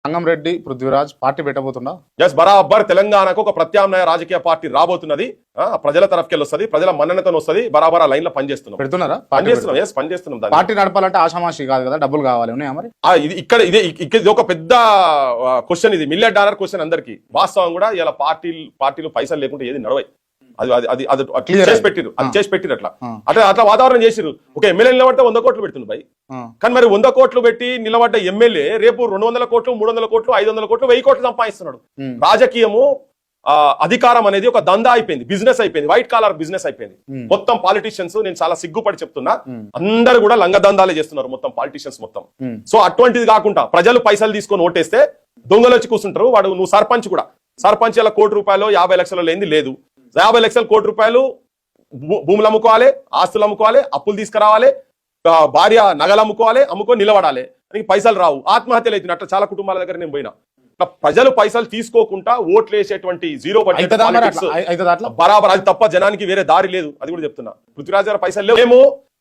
Sangamreddy Prithviraj party పెట్టబోతున్నా? Yes, బరాబర్ తెలంగాణకు ఒక ప్రత్యామ్నాయ రాజకీయ పార్టీ రాబోతున్నది. ప్రజల తరఫుకెళ్ళి వస్తుంది, ప్రజల మన్ననతో వస్తుంది. బరాబర్ ఆ లైన్ లో పనిచేస్తున్నాం. పెడుతున్నారా? పనిచేస్తున్నాం. ఎస్, పనిచేస్తున్నాం. పార్టీ నడపాలంటే ఆషామాషి కాదు కదా, డబ్బులు కావాలి. ఉన్నాయా మరి? ఇది ఒక పెద్ద క్వశ్చన్. ఇది $1 మిలియన్ క్వశ్చన్ అందరికి. వాస్తవం కూడా ఇలా పార్టీలు పైసలు లేకుంటే ఏది నడవాయి. అది చేసి పెట్టిరు, అట్లా అట్లా వాతావరణం చేసిరు. ఒక ఎమ్మెల్యే నిలబడితే 100 కోట్లు పెడుతుంది భయ్. కానీ మరి 100 కోట్లు పెట్టి నిలబడ్డ ఎమ్మెల్యే రేపు 200 కోట్లు, 300 కోట్లు, 500 కోట్లు, 1000 కోట్లు సంపాదిస్తున్నాడు. రాజకీయము, అధికారం అనేది ఒక దందా అయిపోయింది, బిజినెస్ అయిపోయింది, వైట్ కాలర్ బిజినెస్ అయిపోయింది. మొత్తం పాలిటిషియన్స్, నేను చాలా సిగ్గుపడి చెప్తున్నా, అందరు కూడా లంగ దందాలే చేస్తున్నారు మొత్తం పాలిటిషియన్స్ మొత్తం. సో అటువంటిది కాకుండా ప్రజలు పైసలు తీసుకొని ఓటేస్తే దొంగలు వచ్చి కూర్చుంటారు. వాడు నువ్వు సర్పంచ్ కూడా, సర్పంచ్ ఇలా ₹1 50 లక్షలు లేనిది లేదు. 50 లక్షల ₹1 భూములు అమ్ముకోవాలి, ఆస్తులు అమ్ముకోవాలి, అప్పులు తీసుకురావాలి, భార్య నగలు అమ్ముకొని నిలబడాలి. పైసలు రావు, ఆత్మహత్యలు అవుతున్నాయి. అట్లా చాలా కుటుంబాల దగ్గర నేను పోయినా. ప్రజలు పైసలు తీసుకోకుండా ఓట్లు వేసేటువంటి జీరో బడ్జెట్ బరాబర్, అది తప్ప జనానికి వేరే దారి లేదు. అది కూడా చెప్తున్నా. పృథ్వీరాజ్ గారు పైసలు లేవు. మేము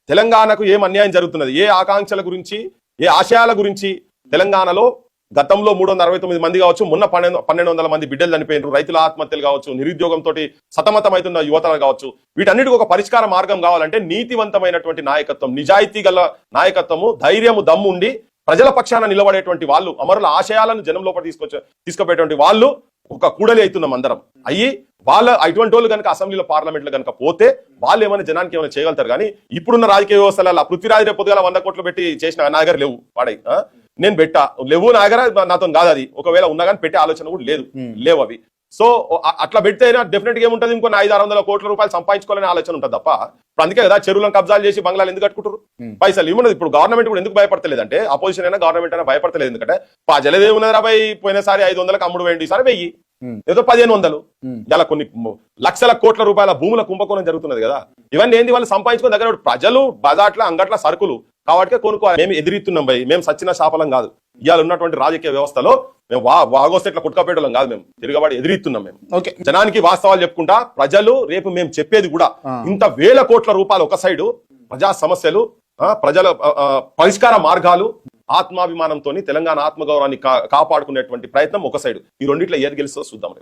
తెలంగాణకు ఏం అన్యాయం జరుగుతున్నది, ఏ ఆకాంక్షల గురించి, ఏ ఆశయాల గురించి తెలంగాణలో గతంలో 369 మంది కావచ్చు, మొన్న 1200 మంది బిడ్డలు చనిపోయినారు, రైతుల ఆత్మహత్యలు కావచ్చు, నిరుద్యోగంతో సతమతమవుతున్న యువతలు కావచ్చు, వీటన్నిటికీ ఒక పరిష్కార మార్గం కావాలంటే నీతివంతమైనటువంటి నాయకత్వం, నిజాయితీ గల నాయకత్వము, ధైర్యము, దమ్ము ఉండి ప్రజల పక్షాన నిలబడేటువంటి వాళ్ళు, అమరుల ఆశయాలను జనం లోపల తీసుకుపోయేటువంటి వాళ్ళు ఒక కూడలి అవుతున్నాం అందరం. అటువంటి వాళ్ళు కనుక అసెంబ్లీలో, పార్లమెంట్లో కనుక పోతే వాళ్ళు ఏమైనా జనానికి ఏమైనా చేయగలుగుతారు. కానీ ఇప్పుడున్న రాజకీయ వ్యవస్థల పృథ్వీరాజ్ రేపు పొద్దుగా 100 కోట్లు పెట్టి చేసిన నా దగ్గర లేవు, వాడై నేను పెట్టా లేవు, నా దగ్గర నాతో కాదు. అది ఒకవేళ ఉన్నా కానీ పెట్టే ఆలోచన కూడా లేవు అవి. సో అట్లా పెడితే డెఫినెట్ గా ఏముంటది, ఇంకో 500-600 కోట్ల రూపాయలు సంపాదించుకోవాలనే ఆలోచన ఉంటుంది తప్ప. ఇప్పుడు అందుకే కదా చెరువులను కబ్జాలు చేసి బంగ్లాలు ఎందుకు కట్టుకుంటారు, పైసలు ఏమున్నది. ఇప్పుడు గవర్నమెంట్ కూడా ఎందుకు భయపడతలేదు అంటే, అపోజిషన్ అయినా గవర్నమెంట్ అయినా భయపడతలేదు. ఎందుకంటే జలదేమున్నది 50, పోయినసారి 500కి అమ్ముడు వేయండి, ఈసారి 1000, ఏదో 1500. ఇలా కొన్ని లక్షల కోట్ల రూపాయల భూముల కుంభకోణం జరుగుతున్నది కదా. ఇవన్నీ ఏంది, వాళ్ళు సంపాదించుకున్న దగ్గర ప్రజలు బజాట్ల అంగట్ల సరుకులు కాబట్టి కొనుక్కోవాలి. మేము ఎదిరిస్తున్నాం భయ్, మేము సచ్చిన శాపలం కాదు. ఇవాళ ఉన్నటువంటి రాజకీయ వ్యవస్థలో మేము వాగోస్తే ఇట్లా కుట్కపేటలం కాదు, మేము తిరగబడి ఎదిరిస్తున్నాం. మేము జనానికి వాస్తవాలు చెప్పుకుంటా, ప్రజలు రేపు మేము చెప్పేది కూడా ఇంత వేల కోట్ల రూపాయలు ఒక సైడు, ప్రజా సమస్యలు, ప్రజల పరిష్కార మార్గాలు, ఆత్మాభిమానంతో తెలంగాణ ఆత్మగౌరవాన్ని కాపాడుకునేటువంటి ప్రయత్నం ఒక సైడు. ఈ రెండిట్లో ఏది గెలుస్తుందో చూద్దాం.